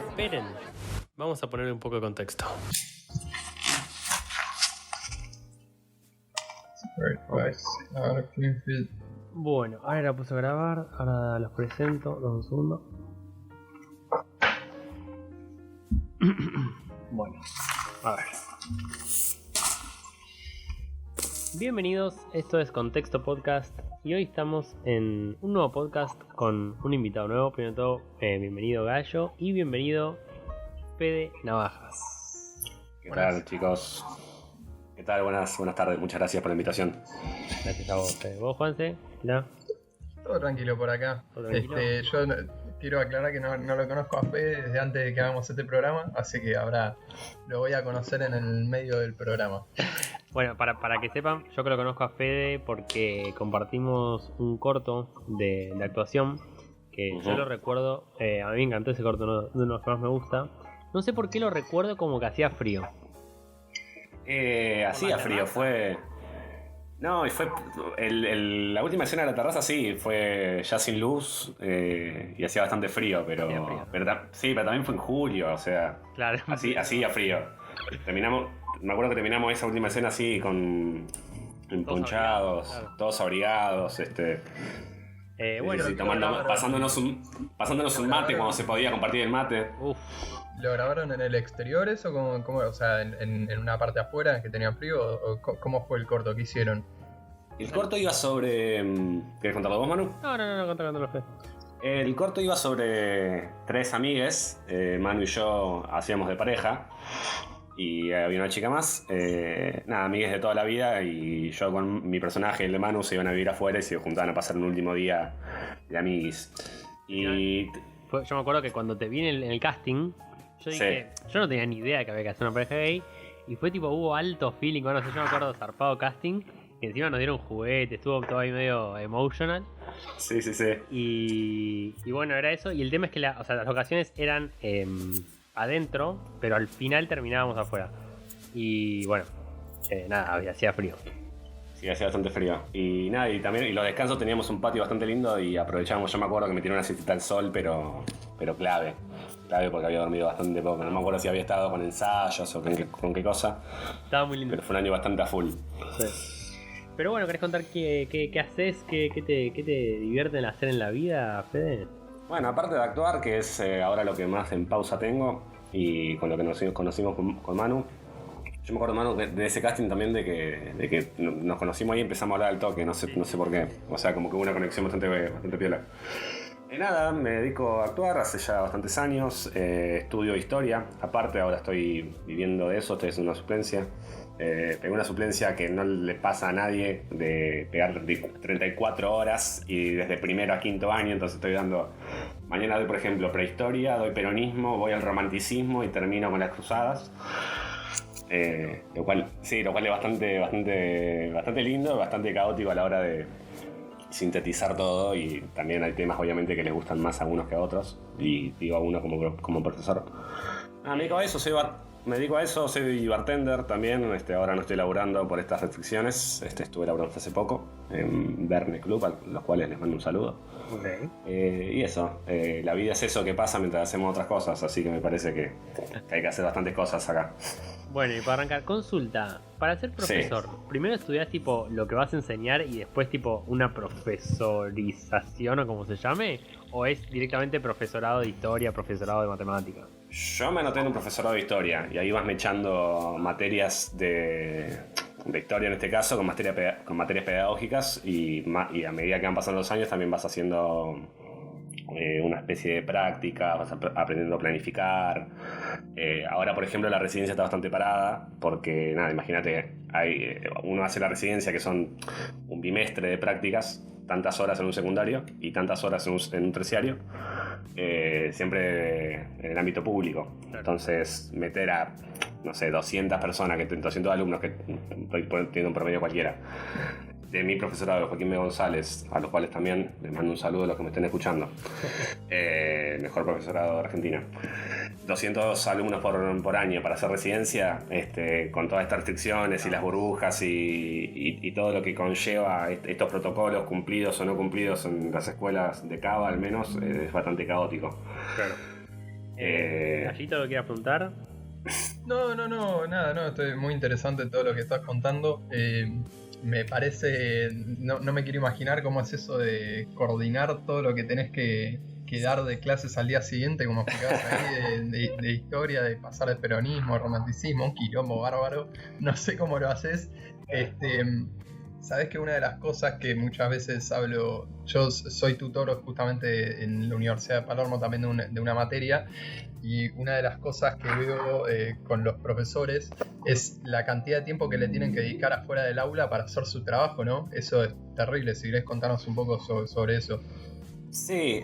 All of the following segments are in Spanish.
Esperen, vamos a ponerle un poco de contexto. Bueno, ahora la puse a grabar, ahora los presento, dame un segundo. Bueno, a ver. Bienvenidos, esto es Contexto Podcast y hoy estamos en un nuevo podcast con un invitado nuevo. Primero de todo, bienvenido Gallo y bienvenido Fede Navajas. ¿Qué tal, chicos? ¿Qué tal? Buenas tardes, muchas gracias por la invitación. Gracias a vos, Fede. ¿Vos, Juanse? ¿No? Todo tranquilo por acá. ¿Todo tranquilo? Yo quiero aclarar que no lo conozco a Fede desde antes de que hagamos este programa, así que ahora lo voy a conocer en el medio del programa. Bueno, para que sepan, yo que lo conozco a Fede porque compartimos un corto de actuación que yo lo recuerdo, a mí me encantó ese corto, uno de los que más me gusta. No sé por qué lo recuerdo como que hacía frío. Hacía frío, fue... No, y fue... la última escena de la terraza sí, fue ya sin luz y hacía bastante frío, pero también fue en julio, o sea... Claro. Hacía frío. Me acuerdo que terminamos esa última escena así con emponchados, todos abrigados, bueno, sí, pasándonos un mate cuando se podía compartir el mate. Uf. ¿Lo grabaron en el exterior eso? ¿Cómo, o sea, en una parte afuera que tenían frío? ¿O cómo fue el corto que hicieron? El corto iba sobre... ¿Querés contarlo vos, Manu? No, contándolo, Fede. El corto iba sobre tres amigues, Manu y yo hacíamos de pareja. Y había una chica más, amigues de toda la vida, y yo con mi personaje, el de Manu, se iban a vivir afuera y se juntaban a pasar un último día de amiguis. Y... Yo me acuerdo que cuando te vi en el casting, yo dije, yo no tenía ni idea de que había que hacer una pareja gay, y fue tipo, hubo alto feeling, bueno, yo me acuerdo zarpado casting, que encima nos dieron juguete, estuvo todo ahí medio emotional. Sí. Y bueno, era eso, y el tema es que las locaciones eran... adentro, pero al final terminábamos afuera. Y bueno, hacía frío. Sí, hacía bastante frío. Y los descansos teníamos un patio bastante lindo y aprovechábamos. Yo me acuerdo que me tiré una siestita al sol, pero clave porque había dormido bastante poco. No me acuerdo si había estado con ensayos o con qué cosa. Estaba muy lindo. Pero fue un año bastante a full. Sí. Pero bueno, ¿querés contar qué haces? ¿Qué te divierte en hacer en la vida, Fede? Bueno, aparte de actuar, que es ahora lo que más en pausa tengo, y con lo que nos conocimos con Manu, yo me acuerdo, Manu, de ese casting también de que nos conocimos ahí y empezamos a hablar al toque, no sé por qué. O sea, como que hubo una conexión bastante piola. Me dedico a actuar hace ya bastantes años, estudio historia, aparte ahora estoy viviendo de eso, estoy haciendo una suplencia. Pegué una suplencia que no le pasa a nadie de pegar 34 horas y desde primero a quinto año, entonces estoy dando... Mañana doy, por ejemplo, prehistoria, doy peronismo, voy al romanticismo y termino con las cruzadas. Lo cual es bastante lindo, bastante caótico a la hora de sintetizar todo, y también hay temas obviamente que les gustan más a unos que a otros, y digo a uno como profesor. Me dedico a eso, soy bartender también. Ahora no estoy laburando por estas restricciones. Estuve laburando hace poco en Verne Club, a los cuales les mando un saludo. Okay. Y eso, la vida es eso que pasa mientras hacemos otras cosas, así que me parece que hay que hacer bastantes cosas acá. Bueno, y para arrancar, consulta, para ser profesor, ¿primero estudiás tipo lo que vas a enseñar y después tipo una profesorización o como se llame? ¿O es directamente profesorado de historia, profesorado de matemática? Yo me anoté en un profesorado de historia y ahí vas mechando materias de historia en este caso con materias pedagógicas, y a medida que van pasando los años también vas haciendo una especie de práctica, vas aprendiendo a planificar. Ahora, por ejemplo, la residencia está bastante parada porque, imagínate, uno hace la residencia que son un bimestre de prácticas, tantas horas en un secundario y tantas horas en un terciario, siempre en el ámbito público. Entonces, meter a, 200 personas, 200 alumnos, que estoy poniendo un promedio cualquiera, de mi profesorado, de Joaquín B. González, a los cuales también les mando un saludo a los que me estén escuchando. Mejor profesorado de Argentina. 200 alumnos por año para hacer residencia, con todas estas restricciones y las burbujas y todo lo que conlleva estos protocolos cumplidos o no cumplidos en las escuelas de Cava al menos, es bastante caótico. Claro. ¿Gallito lo quieras preguntar? No, nada, estoy muy interesante todo lo que estás contando. Me parece, no me quiero imaginar cómo es eso de coordinar todo lo que tenés que dar de clases al día siguiente, como explicabas ahí, de historia, de pasar de peronismo, romanticismo, un quilombo bárbaro. No sé cómo lo haces. Sabés que una de las cosas que muchas veces hablo, yo soy tutor justamente en la Universidad de Palermo también de una materia, y una de las cosas que veo con los profesores es la cantidad de tiempo que le tienen que dedicar afuera del aula para hacer su trabajo, ¿no? Eso es terrible. Si querés contarnos un poco sobre eso. Sí,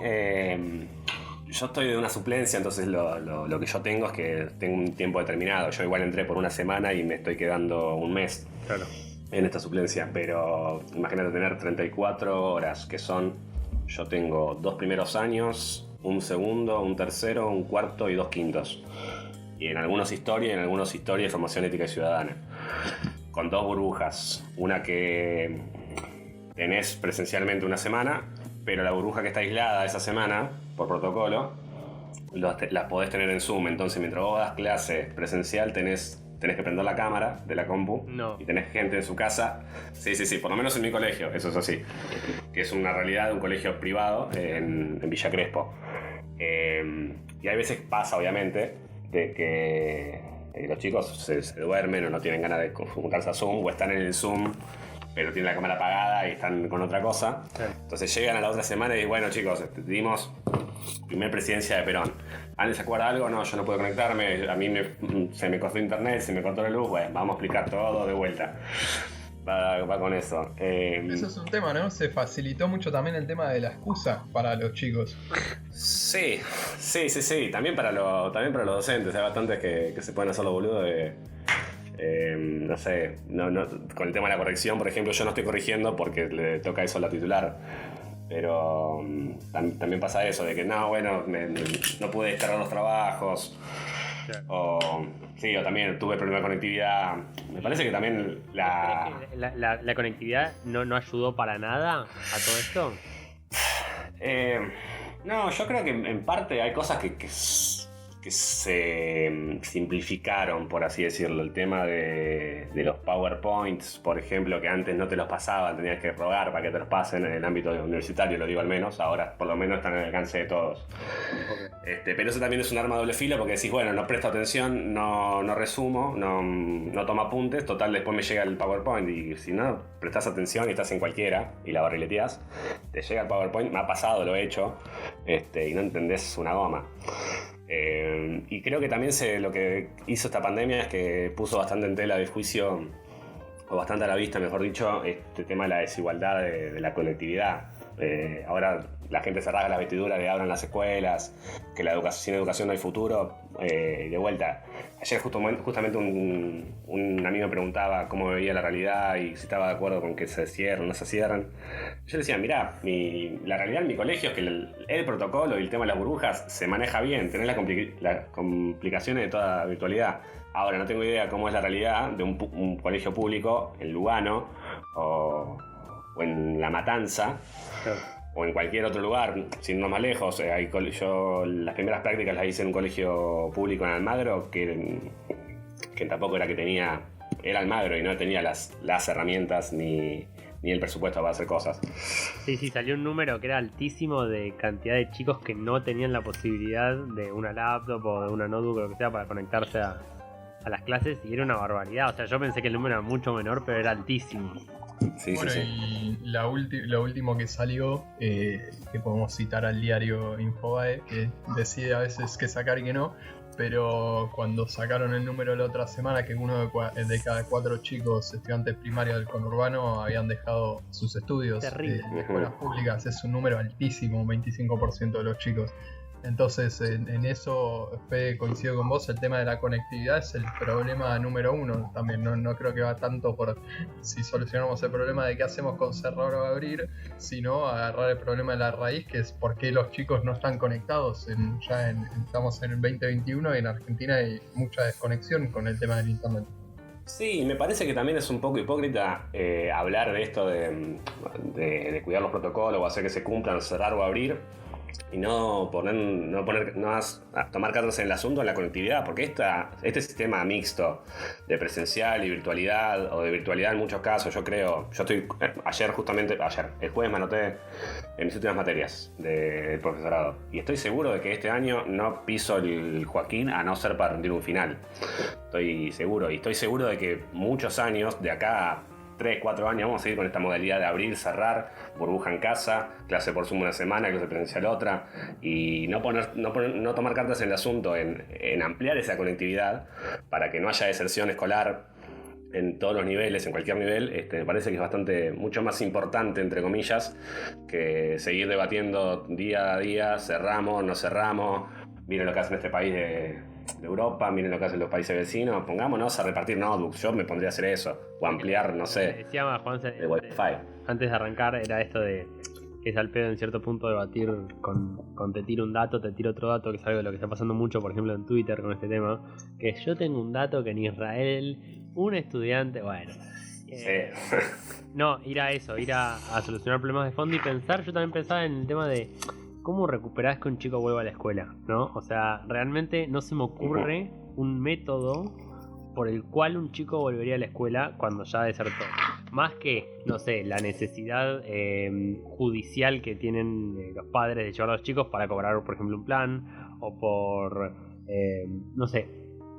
yo estoy de una suplencia, entonces lo que yo tengo es que tengo un tiempo determinado. Yo igual entré por una semana y me estoy quedando un mes. Claro. En esta suplencia, pero imagínate tener 34 horas, que son, yo tengo 2 primeros años, un segundo, un tercero, un cuarto y 2 quintos. Y en algunos historia y formación ética y ciudadana. Con 2 burbujas, una que tenés presencialmente una semana, pero la burbuja que está aislada esa semana, por protocolo, las podés tener en Zoom. Entonces mientras vos das clase presencial tenés que prender la cámara de la compu y tenés gente en su casa. Sí, por lo menos en mi colegio, eso es así. Que es una realidad de un colegio privado en Villa Crespo. Y hay veces pasa, obviamente, de que los chicos se duermen o no tienen ganas de juntarse a Zoom o están en el Zoom, pero tienen la cámara apagada y están con otra cosa. Sí. Entonces llegan a la otra semana y bueno, chicos, dimos primer presidencia de Perón. ¿Alguien se acuerda algo? No, yo no puedo conectarme, a mí se me cortó internet, se me cortó la luz, bueno, vamos a explicar todo de vuelta. Va con eso. Eso es un tema, ¿no? Se facilitó mucho también el tema de la excusa para los chicos. Sí. También para los docentes. Hay bastantes que se pueden hacer los boludos de... no sé, con el tema de la corrección, por ejemplo, yo no estoy corrigiendo porque le toca eso a la titular. Pero también pasa eso, de que no pude descargar los trabajos. O también tuve problemas de conectividad. Me parece que también la conectividad no ayudó para nada a todo esto. No, yo creo que en parte hay cosas que se simplificaron, por así decirlo. El tema de los PowerPoints, por ejemplo, que antes no te los pasaban, tenías que rogar para que te los pasen en el ámbito universitario, lo digo al menos. Ahora por lo menos están al alcance de todos. Okay. Pero eso también es un arma de doble filo, porque decís, bueno, no presto atención, no resumo, no tomo apuntes, total después me llega el PowerPoint, y si no prestás atención y estás en cualquiera y la barrileteás, te llega el PowerPoint. Me ha pasado, lo he hecho, y no entendés una goma. Y creo que también lo que hizo esta pandemia es que puso bastante en tela de juicio, o bastante a la vista, mejor dicho, este tema de la desigualdad de la conectividad. Ahora la gente se rasga las vestiduras de abran las escuelas, que sin educación no hay futuro. De vuelta, ayer justamente un amigo me preguntaba cómo veía la realidad y si estaba de acuerdo con que se cierren o no se cierran. Yo le decía, mirá, la realidad en mi colegio es que el protocolo y el tema de las burbujas se maneja bien, tenés las complicaciones de toda virtualidad. Ahora no tengo idea cómo es la realidad de un colegio público en Lugano o en La Matanza. Claro. O en cualquier otro lugar, sin irnos más lejos. Yo las primeras prácticas las hice en un colegio público en Almagro, que tampoco era que tenía, era Almagro y no tenía las herramientas ni el presupuesto para hacer cosas. Sí, salió un número que era altísimo de cantidad de chicos que no tenían la posibilidad de una laptop o de una notebook o lo que sea para conectarse a las clases, y era una barbaridad. O sea, yo pensé que el número era mucho menor, pero era altísimo. Sí. Y lo último que salió, que podemos citar al diario Infobae, que decide a veces qué sacar y qué no, pero cuando sacaron el número la otra semana, que uno de cada 4 chicos estudiantes primarios del conurbano habían dejado sus estudios en escuelas públicas. Es un número altísimo, un 25% de los chicos. Entonces, en eso, Fede, coincido con vos, el tema de la conectividad es el problema número uno también. No creo que va tanto por si solucionamos el problema de qué hacemos con cerrar o abrir, sino agarrar el problema de la raíz, que es por qué los chicos no están conectados. Estamos en el 2021 y en Argentina hay mucha desconexión con el tema del internet. Sí, me parece que también es un poco hipócrita hablar de esto de cuidar los protocolos o hacer que se cumplan, cerrar o abrir, y no tomar cartas en el asunto en la conectividad, porque este sistema mixto de presencial y virtualidad, o de virtualidad en muchos casos, yo estoy, el jueves me anoté en mis últimas materias del profesorado, y estoy seguro de que este año no piso el Joaquín a no ser para rendir un final. Estoy seguro de que muchos años, de acá a 3, 4 años, vamos a seguir con esta modalidad de abrir, cerrar, burbuja en casa, clase por Zoom una semana, clase presencial otra, y no tomar cartas en el asunto en ampliar esa conectividad para que no haya deserción escolar en todos los niveles, en cualquier nivel. Me parece que es mucho más importante, entre comillas, que seguir debatiendo día a día, cerramos, no cerramos, miren lo que hacen en este país de Europa, miren lo que hacen los países vecinos, pongámonos a repartir notebooks, yo me pondría a hacer eso, o ampliar, no sé, decía Juanse, el Wi-Fi. Antes de arrancar, era esto de que es al pedo en cierto punto debatir con te tiro un dato, te tiro otro dato, que es algo de lo que está pasando mucho, por ejemplo, en Twitter con este tema, que yo tengo un dato que en Israel, un estudiante, bueno... Sí. No, ir a solucionar problemas de fondo y pensar, yo también pensaba en el tema de... ¿Cómo recuperás que un chico vuelva a la escuela? ¿No? O sea, realmente no se me ocurre un método por el cual un chico volvería a la escuela cuando ya desertó. Más que, no sé, la necesidad judicial que tienen los padres de llevar a los chicos para cobrar, por ejemplo, un plan, o por, no sé,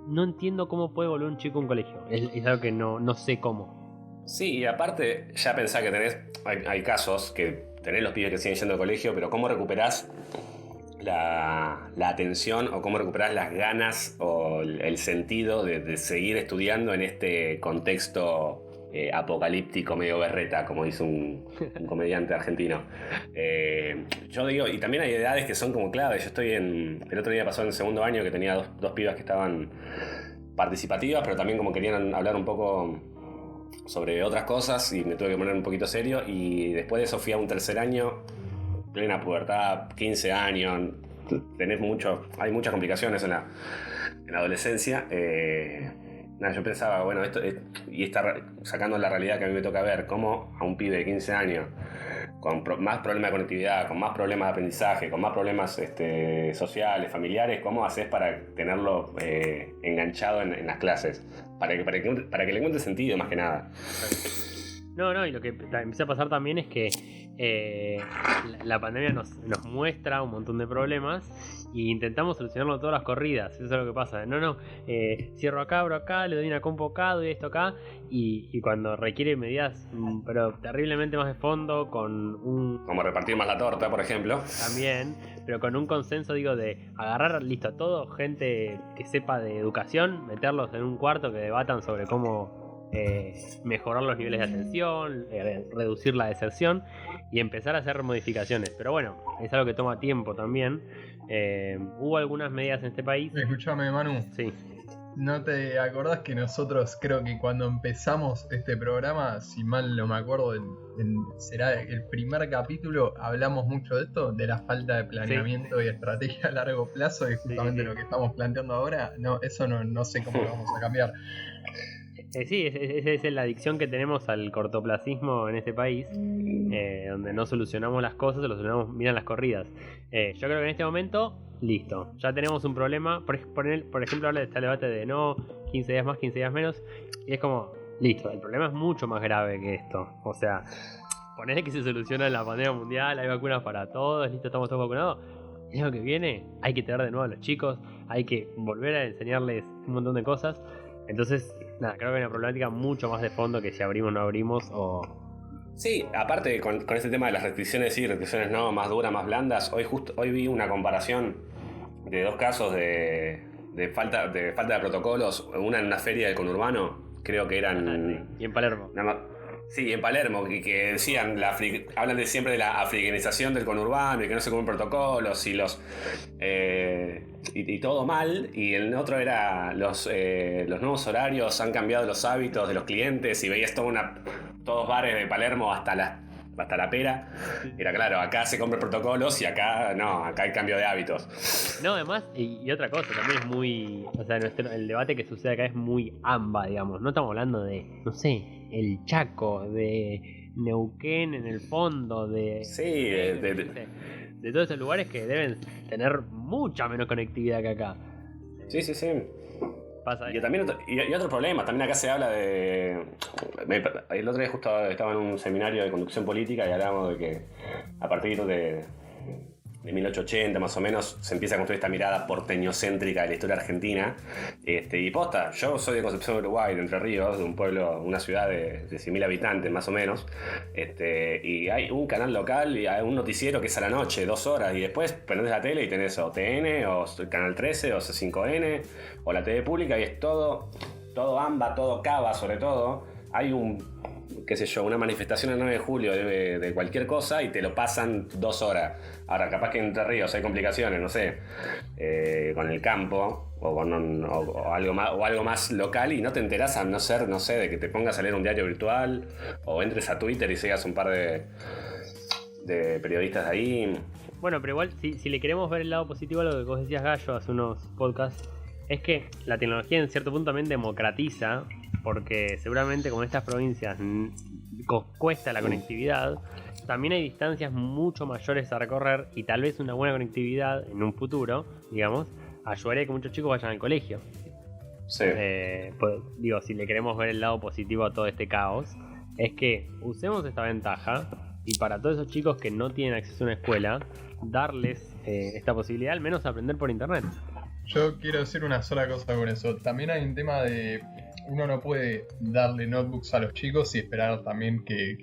no entiendo cómo puede volver un chico a un colegio. Es algo que no sé cómo. Sí, y aparte, ya pensá que hay casos que tenés los pibes que siguen yendo al colegio, pero ¿cómo recuperás la atención, o cómo recuperás las ganas o el sentido de seguir estudiando en este contexto apocalíptico, medio berreta, como dice un comediante argentino? Yo digo, y también hay edades que son como claves. Yo estoy el otro día pasó en el segundo año que tenía dos pibas que estaban participativas, pero también como querían hablar un poco sobre otras cosas, y me tuve que poner un poquito serio, y después de eso fui a un tercer año, plena pubertad, 15 años, hay muchas complicaciones en la adolescencia. Yo pensaba, bueno, sacando la realidad que a mí me toca ver, cómo a un pibe de 15 años, con más problemas de conectividad, con más problemas de aprendizaje, con más problemas sociales, familiares, ¿cómo haces para tenerlo enganchado en las clases? Para que le encuentre sentido, más que nada. No, y lo que empieza a pasar también es que la pandemia nos muestra un montón de problemas y intentamos solucionarlo todas las corridas. Eso es lo que pasa. Cierro acá, abro acá, le doy una compo acá, doy esto acá, y cuando requiere medidas pero terriblemente más de fondo, como repartir más la torta, por ejemplo. También, pero con un consenso, digo, de agarrar, listo, todo, gente que sepa de educación, meterlos en un cuarto, que debatan sobre cómo mejorar los niveles de atención, reducir la deserción y empezar a hacer modificaciones. Pero bueno, es algo que toma tiempo también. Hubo algunas medidas en este país. Escúchame, Manu. Sí. ¿No te acordás que nosotros, creo que cuando empezamos este programa, si mal no me acuerdo, será el primer capítulo, hablamos mucho de esto, de la falta de planeamiento y estrategia a largo plazo, y justamente lo que estamos planteando ahora? No, eso no sé cómo lo vamos a cambiar. Sí, esa es la adicción que tenemos al cortoplacismo en este país, donde no solucionamos las cosas, solucionamos, miran las corridas. Yo creo que en este momento, listo, ya tenemos un problema. Por ejemplo, ahora está el debate de 15 días más, 15 días menos, y es como, listo, el problema es mucho más grave que esto. O sea, ponele que se soluciona la pandemia mundial, hay vacunas para todos, listo, estamos todos vacunados. El año que viene hay que traer de nuevo a los chicos, hay que volver a enseñarles un montón de cosas. Entonces, creo que hay una problemática mucho más de fondo que si abrimos o no abrimos o... Sí, aparte con este tema de las restricciones sí, restricciones no, más duras, más blandas, hoy vi una comparación de dos casos de falta de protocolos, una en una feria del conurbano, creo que eran... Sí, y en Palermo. Sí, en Palermo, que decían, hablan de siempre de la africanización del conurbano y que no se cumplen protocolos y y todo mal. Y el otro era los nuevos horarios han cambiado los hábitos de los clientes y veías todos bares de Palermo hasta la pera. Era claro, acá se cumplen protocolos y acá no, acá hay cambio de hábitos. No, además, y otra cosa, también es muy... O sea, el debate que sucede acá es muy AMBA, digamos. No estamos hablando de, no sé, el Chaco, de Neuquén en el fondo, de... Sí, de todos esos lugares que deben tener mucha menos conectividad que acá. Sí. Pasa y otro problema, también acá se habla de... El otro día justo estaba en un seminario de conducción política y hablábamos de que a partir de 1880 más o menos se empieza a construir esta mirada porteñocéntrica de la historia argentina. Y posta, yo soy de Concepción, Uruguay, de Entre Ríos, de un pueblo, una ciudad de 100.000 habitantes más o menos. Y hay un canal local y hay un noticiero que es a la noche, 2 horas, y después prendés la tele y tenés o TN, o Canal 13, o C5N, o la TV pública, y es todo AMBA, todo Cava sobre todo. Hay qué sé yo, una manifestación el 9 de julio de cualquier cosa y te lo pasan 2 horas. Ahora, capaz que en Entre Ríos hay complicaciones, no sé, con el campo o algo más local y no te enterás a no ser, no sé, de que te pongas a leer un diario virtual o entres a Twitter y sigas un par de periodistas de ahí. Bueno, pero igual, si le queremos ver el lado positivo a lo que vos decías, Gallo, hace unos podcasts, es que la tecnología en cierto punto también democratiza, porque seguramente como en estas provincias cuesta la conectividad, también hay distancias mucho mayores a recorrer y tal vez una buena conectividad en un futuro, digamos, ayudaría a que muchos chicos vayan al colegio. Sí. Si le queremos ver el lado positivo a todo este caos, es que usemos esta ventaja y para todos esos chicos que no tienen acceso a una escuela, darles esta posibilidad al menos aprender por internet. Yo quiero decir una sola cosa con eso. También hay un tema de... Uno no puede darle notebooks a los chicos y esperar también que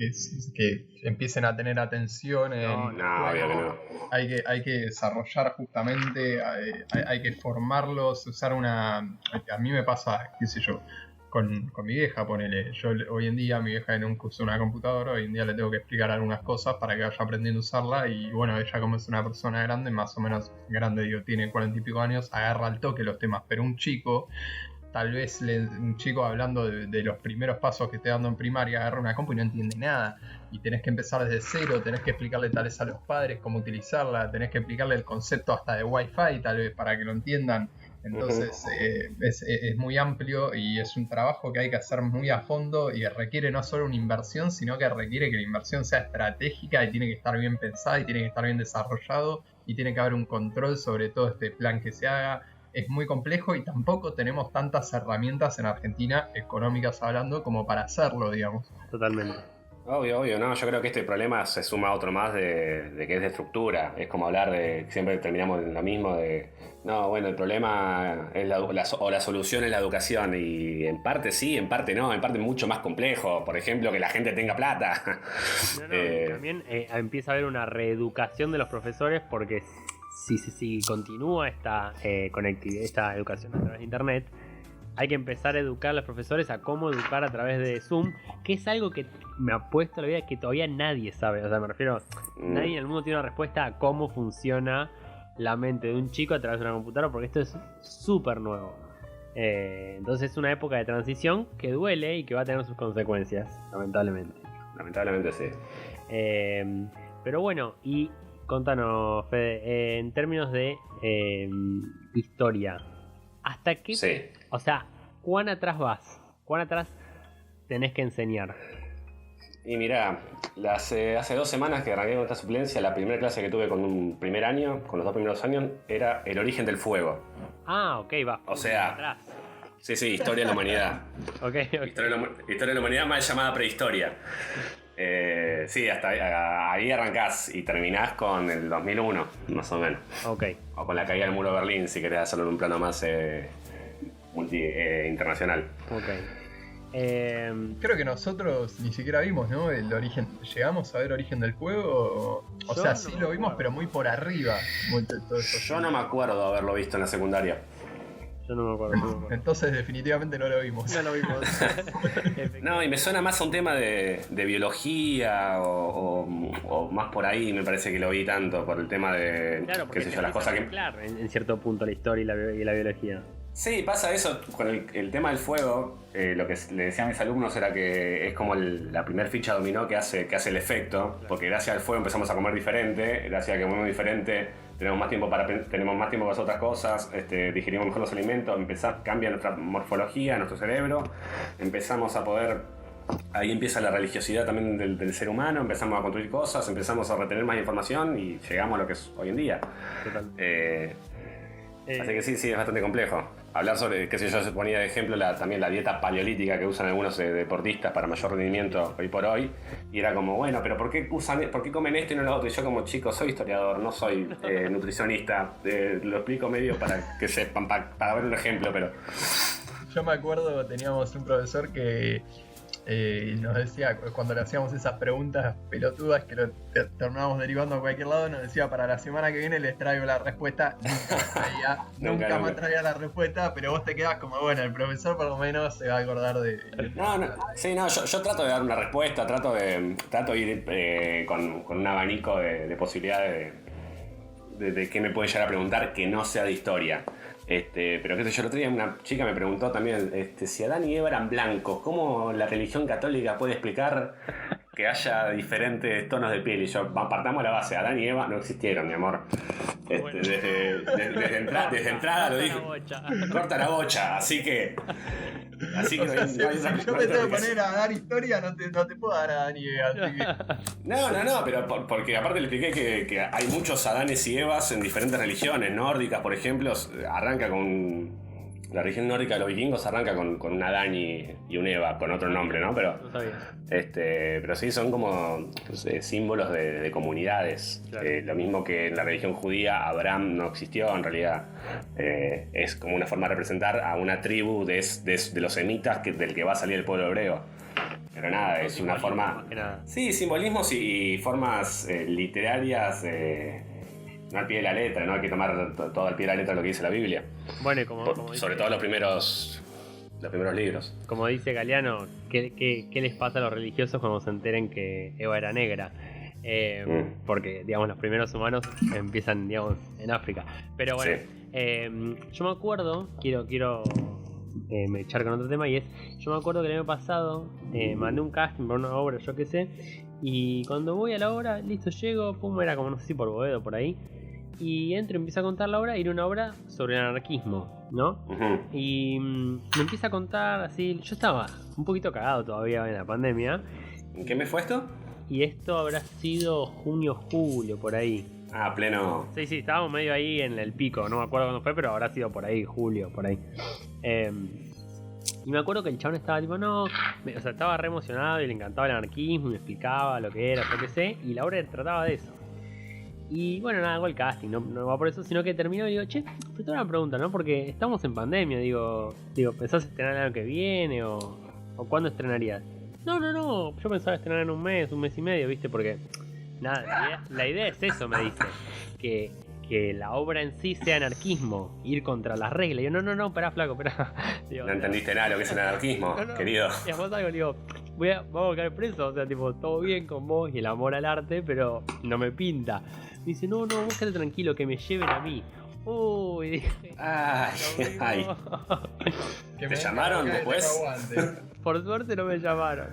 empiecen a tener atención. No, obvio que no. Hay que desarrollar justamente, hay que formarlos, usar una... A mí me pasa, qué sé yo, con mi vieja, ponele. Yo hoy en día, mi vieja no usa una computadora, hoy en día le tengo que explicar algunas cosas para que vaya aprendiendo a usarla. Y bueno, ella como es una persona grande, más o menos grande, digo, tiene 40 y pico años, agarra al toque los temas. Pero un chico... Tal vez un chico hablando de los primeros pasos que esté dando en primaria agarra una compu y no entiende nada. Y tenés que empezar desde cero, tenés que explicarle tal vez a los padres cómo utilizarla, tenés que explicarle el concepto hasta de Wi-Fi tal vez para que lo entiendan. Entonces es muy amplio y es un trabajo que hay que hacer muy a fondo y requiere no solo una inversión, sino que requiere que la inversión sea estratégica y tiene que estar bien pensada y tiene que estar bien desarrollado y tiene que haber un control sobre todo este plan que se haga. Es muy complejo y tampoco tenemos tantas herramientas en Argentina, económicas hablando, como para hacerlo, digamos. Totalmente. Obvio, no, yo creo que este problema se suma a otro más de que es de estructura. Es como hablar de, siempre terminamos en lo mismo de, no, bueno, el problema es la solución es la educación, y en parte sí, en parte no, en parte mucho más complejo. Por ejemplo, que la gente tenga plata. También empieza a haber una reeducación de los profesores, porque si continúa esta conectividad, esta educación a través de internet, hay que empezar a educar a los profesores a cómo educar a través de Zoom, que es algo que me ha puesto la vida que todavía nadie sabe. O sea, me refiero, nadie en el mundo tiene una respuesta a cómo funciona la mente de un chico a través de una computadora, porque esto es súper nuevo. Entonces es una época de transición que duele y que va a tener sus consecuencias, lamentablemente. Lamentablemente sí. Pero bueno, y contanos, Fede, en términos de historia, ¿hasta qué? Sí. O sea, ¿cuán atrás vas? ¿Cuán atrás tenés que enseñar? Y mirá, hace 2 semanas que arranqué con esta suplencia, la primera clase que tuve con un primer año, con los 2 primeros años, era el origen del fuego. Ah, ok, va. O sea, atrás. Sí, historia de la humanidad. Okay. Historia de la humanidad, mal llamada prehistoria. Sí, hasta ahí arrancás y terminás con el 2001, más o menos. Ok. O con la caída del muro de Berlín, si querés hacerlo en un plano más internacional. Ok. Creo que nosotros ni siquiera vimos, ¿no? El origen. ¿Llegamos a ver Origen del Fuego? O sea, sí lo vimos, pero muy por arriba. Todo eso. Yo no me acuerdo de haberlo visto en la secundaria. Yo no me acuerdo. Entonces definitivamente no lo vimos. No lo vimos. No, y me suena más a un tema de biología o más por ahí, me parece que lo vi tanto, por el tema de, claro, qué sé yo, las cosas que... Claro, en cierto punto la historia y la biología. Sí, pasa eso con el tema del fuego. Lo que le decía a mis alumnos era que es como la primer ficha dominó que hace el efecto, porque gracias al fuego empezamos a comer diferente, gracias a que comemos diferente tenemos más tiempo para hacer otras cosas, digerimos mejor los alimentos, cambia nuestra morfología, nuestro cerebro, empezamos a poder... Ahí empieza la religiosidad también del ser humano, empezamos a construir cosas, empezamos a retener más información y llegamos a lo que es hoy en día. Total. Así que sí, es bastante complejo. Hablar sobre, qué sé yo, se ponía de ejemplo también la dieta paleolítica que usan algunos deportistas para mayor rendimiento hoy por hoy. Y era como, bueno, pero ¿por qué comen esto y no lo otro? Y yo como chico soy historiador, no soy nutricionista. Lo explico medio para que sepan, para ver un ejemplo, pero... Yo me acuerdo, teníamos un profesor que nos decía, cuando le hacíamos esas preguntas pelotudas que lo terminábamos derivando a cualquier lado, nos decía, para la semana que viene les traigo la respuesta. Nunca más traía la respuesta, pero vos te quedás como, bueno, el profesor por lo menos se va a acordar de... Yo trato de dar una respuesta, trato de ir con un abanico de posibilidades de qué me puede llegar a preguntar que no sea de historia. Pero qué sé yo, el otro día una chica me preguntó también si Adán y Eva eran blancos, ¿cómo la religión católica puede explicar que haya diferentes tonos de piel? Y yo, partamos de la base, Adán y Eva no existieron, mi amor. Bueno. Desde entrada lo dije. Corta la bocha, así que... Si yo me tengo que poner a dar historia, no te puedo dar a Adán y Eva, así que... No, pero porque aparte le expliqué que hay muchos Adanes y Evas en diferentes religiones nórdicas, por ejemplo, arranca con... La religión nórdica de los vikingos arranca con un Adán y un Eva, con otro nombre, ¿no? Pero, no sabía. Pero sí, son como símbolos de comunidades. Claro. Lo mismo que en la religión judía, Abraham no existió, en realidad. Es como una forma de representar a una tribu de los semitas del que va a salir el pueblo hebreo. Pero nada, es una forma... Sí, simbolismos y formas literarias... no al pie de la letra, no hay que tomar todo al pie de la letra lo que dice la Biblia. Bueno, como sobre todo los primeros libros. Como dice Galeano, ¿qué les pasa a los religiosos cuando se enteren que Eva era negra? Porque, digamos, los primeros humanos empiezan, digamos, en África. Pero bueno, sí. Yo me acuerdo, quiero me echar con otro tema, y yo me acuerdo que el año pasado mandé un casting para una obra, yo qué sé, y cuando voy a la obra, listo, llego, pum, era como no sé si por Boedo por ahí, y entro y empiezo a contar la obra, y era una obra sobre el anarquismo, ¿no? Uh-huh. Y me empieza a contar así, yo estaba un poquito cagado todavía en la pandemia. ¿En qué mes fue esto? Y esto habrá sido junio, julio, por ahí. Ah, pleno. Sí, estábamos medio ahí en el pico, no me acuerdo cuándo fue, pero habrá sido por ahí, julio, por ahí. Y me acuerdo que el chabón estaba tipo, estaba re emocionado y le encantaba el anarquismo y me explicaba lo que era, yo qué sé, y la obra trataba de eso. Y bueno, nada, hago el casting, no va por eso, sino que terminó y digo, che, pero tengo una pregunta, ¿no? Porque estamos en pandemia, digo, ¿pensás estrenar el año que viene o cuándo estrenarías? No, yo pensaba estrenar en un mes y medio, ¿viste? Porque, nada, la idea es eso, me dice, que la obra en sí sea anarquismo, ir contra las reglas. Y yo, no, pará, flaco, pará. Digo, no entendiste nada lo que es el anarquismo, querido. Y después algo, digo, vamos a quedar presos, o sea, tipo, todo bien con vos y el amor al arte, pero no me pinta. Me dice, no, vos quedate tranquilo, que me lleven a mí. Uy, dije, ay. ¿Te llamaron después? Por suerte no me llamaron.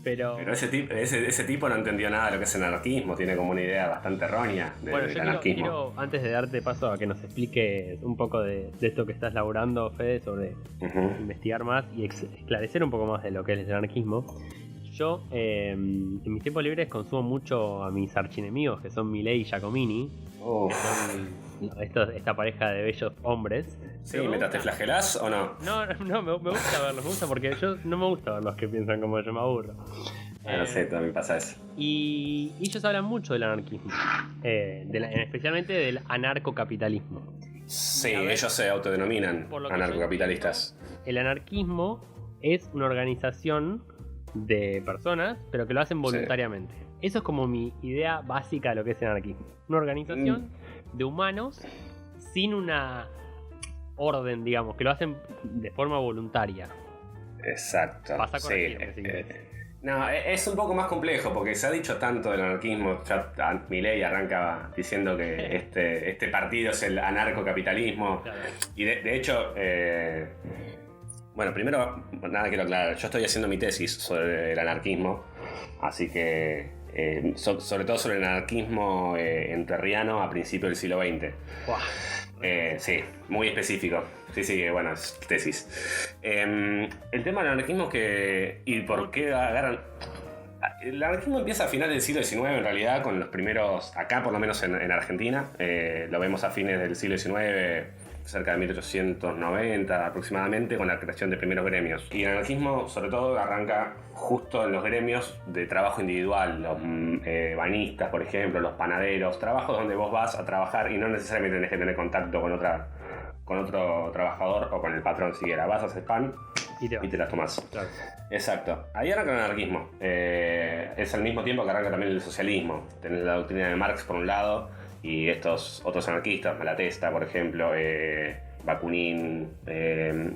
Pero ese tipo no entendió nada de lo que es el anarquismo, tiene como una idea bastante errónea del anarquismo. Quiero, antes de darte paso a que nos expliques un poco de esto que estás laburando, Fede, sobre investigar más y esclarecer un poco más de lo que es el anarquismo. Yo, en mis tiempos libres, consumo mucho a mis archienemigos, que son Milei y Giacomini, que son esta pareja de bellos hombres. Sí, ¿mientras te flagelás o no? No, me gusta verlos, porque yo no me gusta ver los que piensan como yo, me aburro. No sé, también pasa eso. Y ellos hablan mucho del anarquismo, especialmente del anarcocapitalismo. Sí, ellos se autodenominan anarcocapitalistas. El anarquismo es una organización de personas, pero que lo hacen voluntariamente. Sí. Eso es como mi idea básica de lo que es el anarquismo. Una organización de humanos sin una orden, digamos, que lo hacen de forma voluntaria. Exacto. Vas a Sí, corregirme si querés. no, es un poco más complejo porque se ha dicho tanto del anarquismo. Ya Milei arranca diciendo que este partido es el anarcocapitalismo. Claro. Y de hecho, bueno, primero, nada quiero aclarar. Yo estoy haciendo mi tesis sobre el anarquismo, así que sobre todo sobre el anarquismo entrerriano a principios del siglo XX. Buah. Sí, muy específico. Sí, bueno, es tesis. El tema del anarquismo es que... ¿Y por qué agarran...? El anarquismo empieza a finales del siglo XIX, en realidad, con los primeros... Acá, por lo menos en Argentina. Lo vemos a fines del siglo XIX, cerca de 1890 aproximadamente, con la creación de primeros gremios. Y el anarquismo, sobre todo, arranca justo en los gremios de trabajo individual. Los bañistas, por ejemplo, los panaderos. Trabajos donde vos vas a trabajar y no necesariamente tenés que tener contacto con otro trabajador o con el patrón siquiera. Vas a hacer pan y te las tomás. Claro. Exacto. Ahí arranca el anarquismo. Es al mismo tiempo que arranca también el socialismo. Tenés la doctrina de Marx por un lado y estos otros anarquistas, Malatesta, por ejemplo, Bakunin,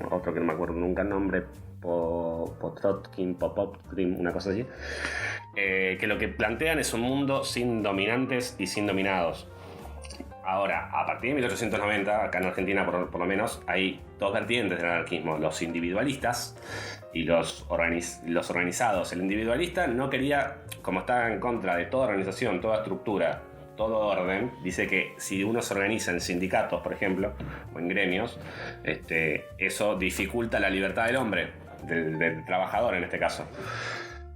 otro que no me acuerdo nunca el nombre, Potrotkin, Popotkin, una cosa así. Que lo que plantean es un mundo sin dominantes y sin dominados. Ahora, a partir de 1890, acá en Argentina por lo menos, hay dos vertientes del anarquismo: los individualistas y los organizados. El individualista no quería, como estaba en contra de toda organización, toda estructura, todo orden, dice que si uno se organiza en sindicatos, por ejemplo, o en gremios, eso dificulta la libertad del hombre, del trabajador en este caso.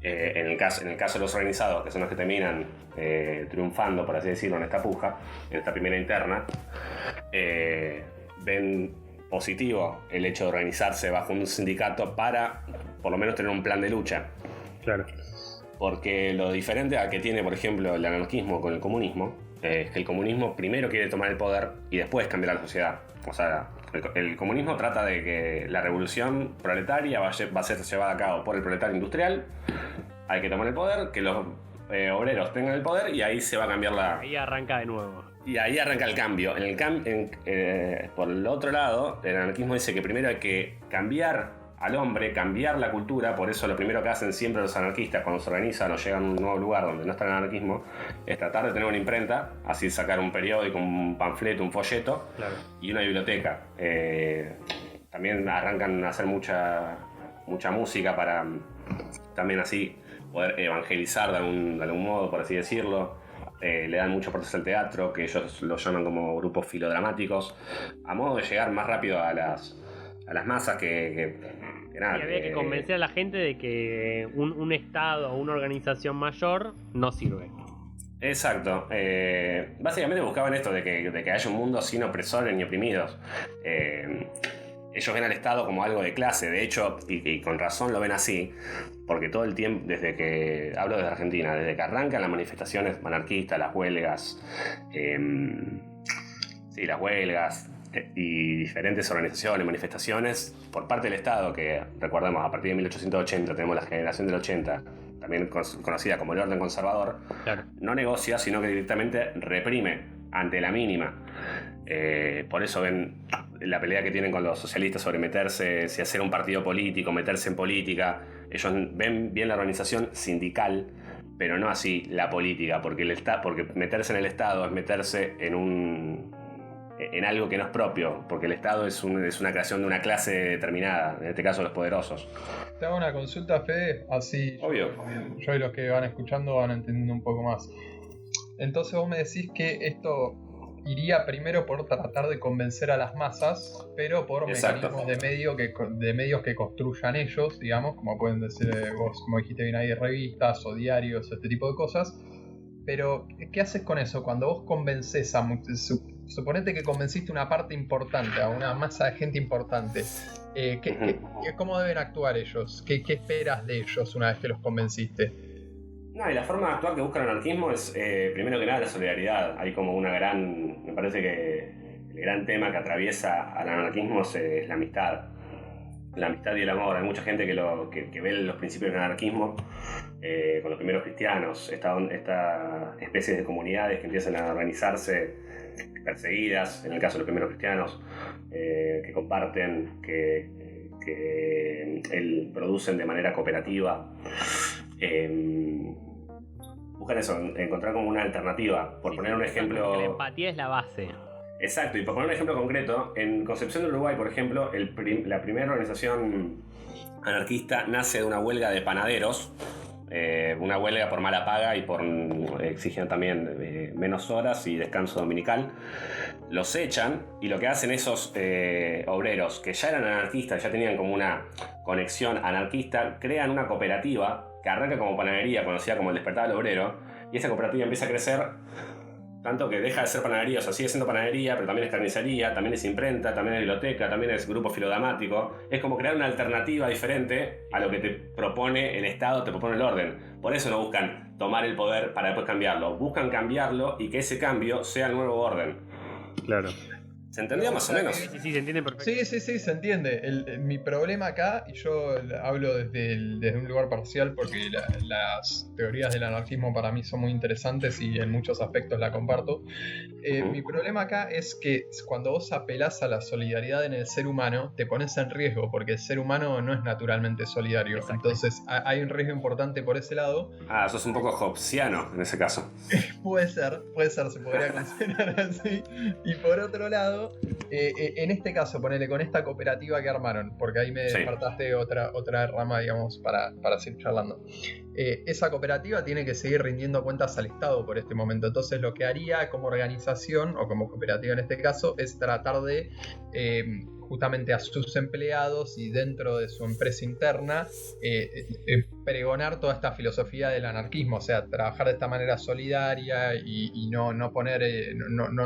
En el caso de los organizados, que son los que terminan triunfando, por así decirlo, en esta puja, en esta primera interna, ven positivo el hecho de organizarse bajo un sindicato para, por lo menos, tener un plan de lucha. Claro. Porque lo diferente a que tiene, por ejemplo, el anarquismo con el comunismo, es que el comunismo primero quiere tomar el poder y después cambiar la sociedad. O sea, el comunismo trata de que la revolución proletaria va a ser llevada a cabo por el proletario industrial. Hay que tomar el poder, que los obreros tengan el poder y ahí se va a cambiar la... Ahí arranca de nuevo. Y ahí arranca el cambio. Por el otro lado, el anarquismo dice que primero hay que cambiar al hombre, cambiar la cultura. Por eso lo primero que hacen siempre los anarquistas cuando se organizan o llegan a un nuevo lugar donde no está el anarquismo es tratar de tener una imprenta, así sacar un periódico, un panfleto, un folleto, claro, y una biblioteca. También arrancan a hacer mucha música para también así poder evangelizar de algún modo, por así decirlo. Le dan mucho importancia al teatro, que ellos lo llaman como grupos filodramáticos, a modo de llegar más rápido a las masas que nada. Y había que convencer a la gente de que un Estado o una organización mayor no sirve. Exacto. Básicamente buscaban esto de que haya un mundo sin opresores ni oprimidos. Ellos ven al Estado como algo de clase, de hecho, y con razón lo ven así, porque todo el tiempo, hablo desde Argentina, desde que arrancan las manifestaciones anarquistas, las huelgas, y diferentes organizaciones, manifestaciones por parte del Estado, que recordemos, a partir de 1880 tenemos la generación del 80, también conocida como el orden conservador, claro, no negocia, sino que directamente reprime ante la mínima. Por eso ven la pelea que tienen con los socialistas sobre meterse, si hacer un partido político, meterse en política. Ellos ven bien la organización sindical, pero no así la política, porque meterse en el Estado es meterse en algo que no es propio, porque el Estado es una creación de una clase determinada, en este caso los poderosos. Te hago una consulta, Fede, así obvio. Yo y los que van escuchando van entendiendo un poco más. Entonces vos me decís que esto iría primero por tratar de convencer a las masas, pero por exacto, mecanismos de medios que construyan ellos, digamos, como pueden decir vos, como dijiste bien ahí, revistas o diarios, este tipo de cosas. Pero, ¿qué haces con eso? Cuando vos convences a... Suponete que convenciste una parte importante, a una masa de gente importante. ¿Cómo deben actuar ellos? ¿Qué esperas de ellos una vez que los convenciste? No, y la forma de actuar que busca el anarquismo es, primero que nada, la solidaridad. Hay como me parece que el gran tema que atraviesa al anarquismo es la amistad. La amistad y el amor. Hay mucha gente que ve los principios del anarquismo con los primeros cristianos, estas especies de comunidades que empiezan a organizarse perseguidas, en el caso de los primeros cristianos, que comparten, que producen de manera cooperativa. Buscan eso, encontrar como una alternativa. Por poner un ejemplo. La empatía es la base. Exacto, y por poner un ejemplo concreto, en Concepción del Uruguay, por ejemplo, la primera organización anarquista nace de una huelga de panaderos. Una huelga por mala paga y exigen también menos horas y descanso dominical. Los echan y lo que hacen esos obreros que ya eran anarquistas, ya tenían como una conexión anarquista, crean una cooperativa que arranca como panadería, conocida como el Despertar del Obrero, y esa cooperativa empieza a crecer tanto que deja de ser panadería, o sea, sigue siendo panadería, pero también es carnicería, también es imprenta, también es biblioteca, también es grupo filodamático. Es como crear una alternativa diferente a lo que te propone el Estado, te propone el orden. Por eso no buscan tomar el poder para después cambiarlo. Buscan cambiarlo y que ese cambio sea el nuevo orden. Claro. ¿Se entendió más o menos? Sí, se entiende perfecto. Sí, se entiende. Mi problema acá, y yo hablo desde un lugar parcial porque las teorías del anarquismo para mí son muy interesantes y en muchos aspectos la comparto. Mi problema acá es que cuando vos apelás a la solidaridad en el ser humano, te pones en riesgo porque el ser humano no es naturalmente solidario. Exacto. Entonces hay un riesgo importante por ese lado. Sos un poco hobbesiano en ese caso. Puede ser, se podría considerar así. Y por otro lado, en este caso, ponele con esta cooperativa que armaron, porque ahí me despertaste otra rama, digamos, para seguir charlando. Esa cooperativa tiene que seguir rindiendo cuentas al Estado por este momento. Entonces lo que haría como organización, o como cooperativa en este caso, es tratar de justamente a sus empleados y dentro de su empresa interna pregonar toda esta filosofía del anarquismo, o sea, trabajar de esta manera solidaria y no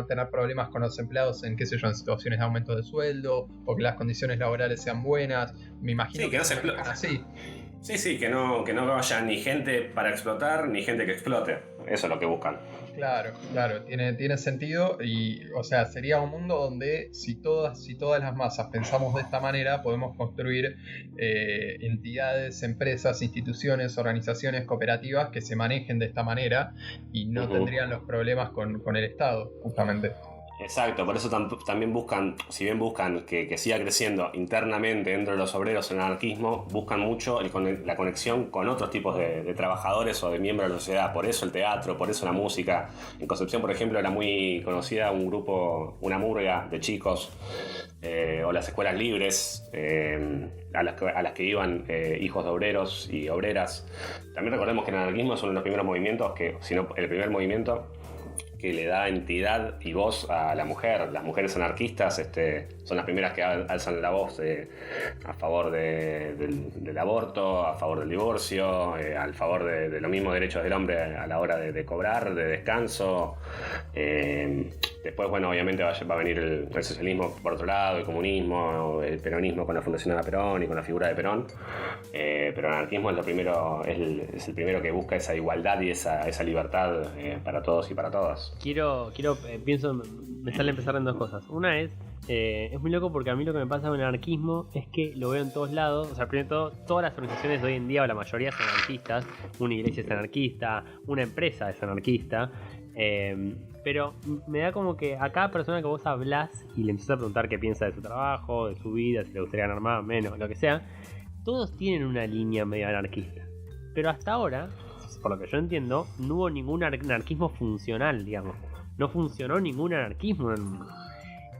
tener problemas con los empleados en, qué sé yo, en situaciones de aumento de sueldo o que las condiciones laborales sean buenas. Me imagino que no se exploten así. Sí, que no haya ni gente para explotar ni gente que explote. Eso es lo que buscan. Claro, tiene sentido y, o sea, sería un mundo donde si todas las masas pensamos de esta manera, podemos construir entidades, empresas, instituciones, organizaciones cooperativas que se manejen de esta manera y no tendrían los problemas con el Estado, justamente. Exacto, por eso también buscan, si bien buscan que siga creciendo internamente dentro de los obreros en el anarquismo, buscan mucho la conexión con otros tipos de trabajadores o de miembros de la sociedad. Por eso el teatro, por eso la música. En Concepción, por ejemplo, era muy conocida un grupo, una murga de chicos, o las escuelas libres, a las que iban hijos de obreros y obreras. También recordemos que el anarquismo es uno de los primeros movimientos, si no el primer movimiento, que le da entidad y voz a la mujer. Las mujeres anarquistas son las primeras que alzan la voz a favor del aborto, a favor del divorcio, a favor de los mismos derechos del hombre a la hora de cobrar, de descanso. Después, bueno, obviamente va a venir el socialismo por otro lado, el comunismo, el peronismo con la fundación de Perón y con la figura de Perón. Pero el anarquismo es el primero que busca esa igualdad y esa libertad para todos y para todas. Pienso, me sale empezar en dos cosas. Una es muy loco porque a mí lo que me pasa con el anarquismo es que lo veo en todos lados. O sea, primero todas las organizaciones de hoy en día, o la mayoría son anarquistas. Una iglesia es anarquista, una empresa es anarquista. Pero me da como que a cada persona que vos hablás y le empiezas a preguntar qué piensa de su trabajo, de su vida, si le gustaría ganar más, menos, lo que sea, todos tienen una línea medio anarquista. Pero hasta ahora, por lo que yo entiendo, no hubo ningún anarquismo funcional, digamos. No funcionó ningún anarquismo en el mundo.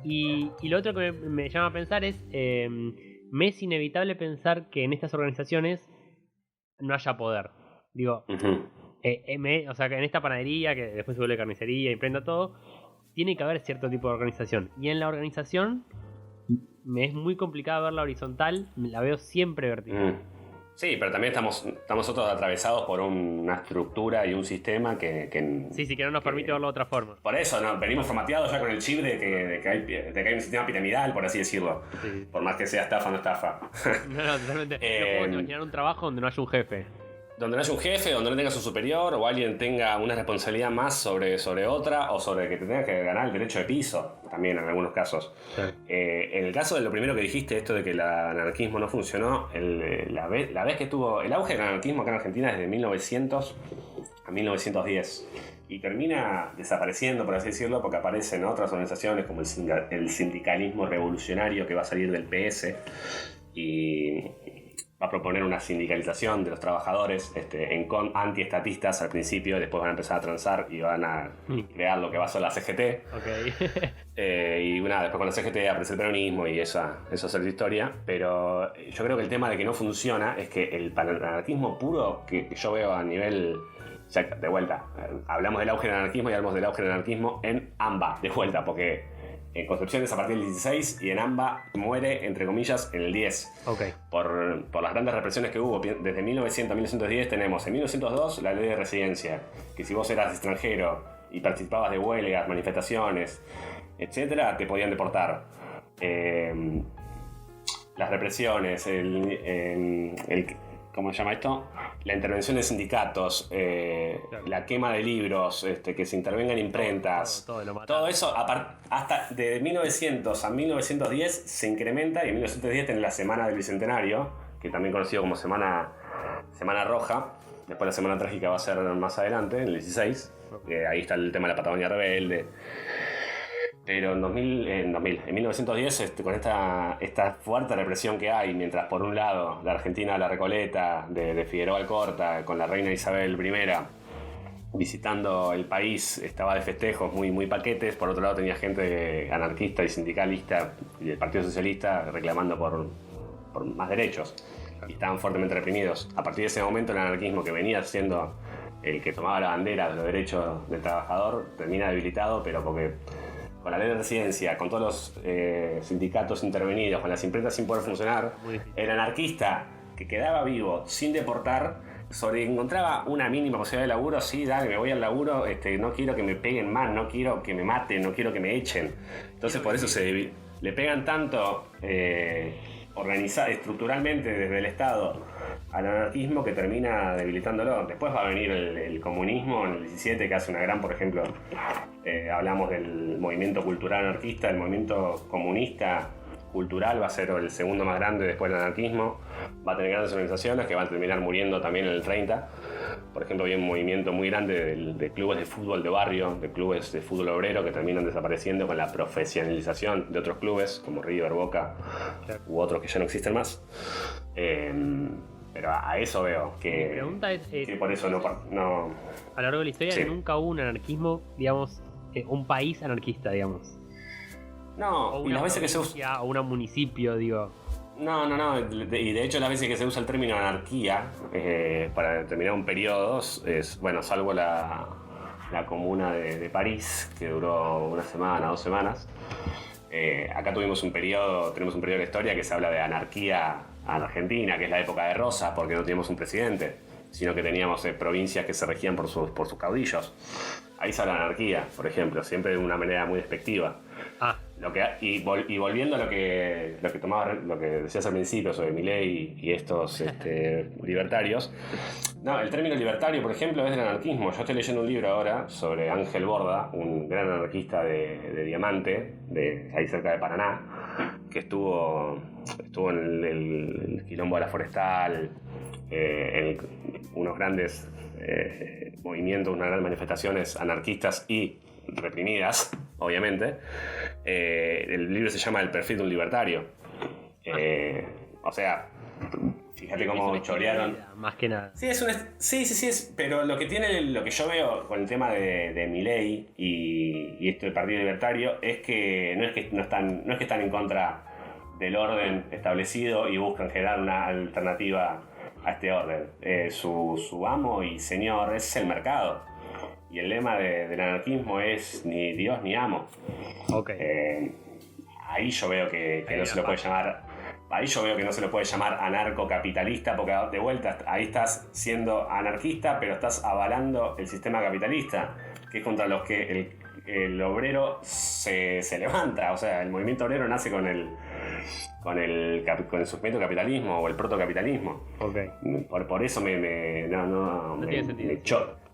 Y lo otro que me llama a pensar es, me es inevitable pensar que en estas organizaciones no haya poder. Digo, o sea, que en esta panadería, que después se vuelve carnicería, imprenta todo, tiene que haber cierto tipo de organización. Y en la organización me es muy complicado verla horizontal, la veo siempre vertical. Sí, pero también estamos nosotros atravesados por una estructura y un sistema que que no nos permite verlo de otra forma. Por eso, ¿no? Venimos formateados ya con el chip de que hay un sistema piramidal, por así decirlo. Sí. Por más que sea estafa o no estafa. No, totalmente. No puedo imaginar un trabajo donde no haya un jefe. Donde no haya un jefe, donde no tengas un superior, o alguien tenga una responsabilidad más sobre otra, o sobre que te tengas que ganar el derecho de piso, también en algunos casos. Sí. En el caso de lo primero que dijiste, esto de que el anarquismo no funcionó, la vez que tuvo el auge del anarquismo acá en Argentina desde 1900 a 1910. y termina desapareciendo, por así decirlo, porque aparecen otras organizaciones como el sindicalismo revolucionario, que va a salir del PS y va a proponer una sindicalización de los trabajadores antiestatistas al principio, después van a empezar a transar y van a crear lo que va a ser la CGT. Ok. Y nada, después con la CGT aparece el peronismo y eso es otra historia. Pero yo creo que el tema de que no funciona es que el anarquismo puro que yo veo a nivel... O sea, de vuelta, hablamos del auge del anarquismo y hablamos del auge del anarquismo en AMBA, de vuelta, porque en Concepción es a partir del 16 y en AMBA muere, entre comillas, en el 10. Okay. Por las grandes represiones que hubo. Desde 1900 a 1910 tenemos en 1902 la ley de residencia, que si vos eras extranjero y participabas de huelgas, manifestaciones, etcétera, te podían deportar. Las represiones, ¿cómo se llama esto? La intervención de sindicatos, claro. La quema de libros, que se intervengan imprentas, todo eso, hasta de 1900 a 1910 se incrementa, y en 1910 tenés la Semana del Bicentenario, que también conocido como Semana Roja. Después la Semana Trágica va a ser más adelante, en el 16. Ahí está el tema de la Patagonia Rebelde. Pero en 1910, con esta fuerte represión que hay, mientras por un lado la Argentina de la Recoleta, de Figueroa Alcorta, con la reina Isabel I, visitando el país, estaba de festejos muy, muy paquetes. Por otro lado tenía gente anarquista y sindicalista y del Partido Socialista reclamando por más derechos. Y estaban fuertemente reprimidos. A partir de ese momento el anarquismo, que venía siendo el que tomaba la bandera de los derechos del trabajador, termina debilitado, pero porque... con la ley de residencia, con todos los sindicatos intervenidos, con las imprentas sin poder funcionar, el anarquista que quedaba vivo sin deportar, encontraba una mínima posibilidad de laburo. Sí, dale, me voy al laburo, no quiero que me peguen más, no quiero que me maten, no quiero que me echen. Entonces por eso le pegan tanto estructuralmente desde el Estado al anarquismo, que termina debilitándolo. Después va a venir el comunismo en el 17, que hace una gran, por ejemplo, hablamos del movimiento cultural anarquista, el movimiento comunista cultural va a ser el segundo más grande después del anarquismo. Va a tener grandes organizaciones que van a terminar muriendo también en el 30. Por ejemplo, había un movimiento muy grande de clubes de fútbol de barrio, de clubes de fútbol obrero, que terminan desapareciendo con la profesionalización de otros clubes como River, Boca, claro, u otros que ya no existen más. Pero a eso veo que... Mi pregunta es... que por eso no... A lo largo de la historia, sí, nunca hubo un anarquismo, digamos, un país anarquista, digamos. No, y las veces que se usa... O un municipio, digo... No. Y de hecho las veces que se usa el término anarquía para determinar un periodo es, bueno, salvo la Comuna de París, que duró una semana, 2 semanas. Acá tenemos un periodo de la historia que se habla de anarquía en Argentina, que es la época de Rosas, porque no teníamos un presidente, sino que teníamos provincias que se regían por sus caudillos. Ahí se habla de anarquía, por ejemplo, siempre de una manera muy despectiva. Y volviendo a lo que decías al principio sobre Milei y estos libertarios. No, el término libertario, por ejemplo, es del anarquismo. Yo estoy leyendo un libro ahora sobre Ángel Borda, un gran anarquista de Diamante, ahí cerca de Paraná, que estuvo en el quilombo de la Forestal, en unos grandes movimientos, unas grandes manifestaciones anarquistas y reprimidas, obviamente. El libro se llama El perfil de un libertario. O sea, fíjate cómo chorearon. Más que nada. Sí, pero lo que yo veo con el tema de Milei y esto del Partido Libertario es que no es que están en contra del orden establecido y buscan generar una alternativa a este orden. Su amo y señor es el mercado. Y el lema del anarquismo es ni Dios ni amo. Okay. Ahí yo veo que no se lo puede llamar. Ahí yo veo que no se lo puede llamar anarcocapitalista, porque de vuelta ahí estás siendo anarquista, pero estás avalando el sistema capitalista, que es contra los que el obrero se levanta. O sea, el movimiento obrero nace con el surgimiento capitalismo o el protocapitalismo. Okay. Por eso no tiene sentido.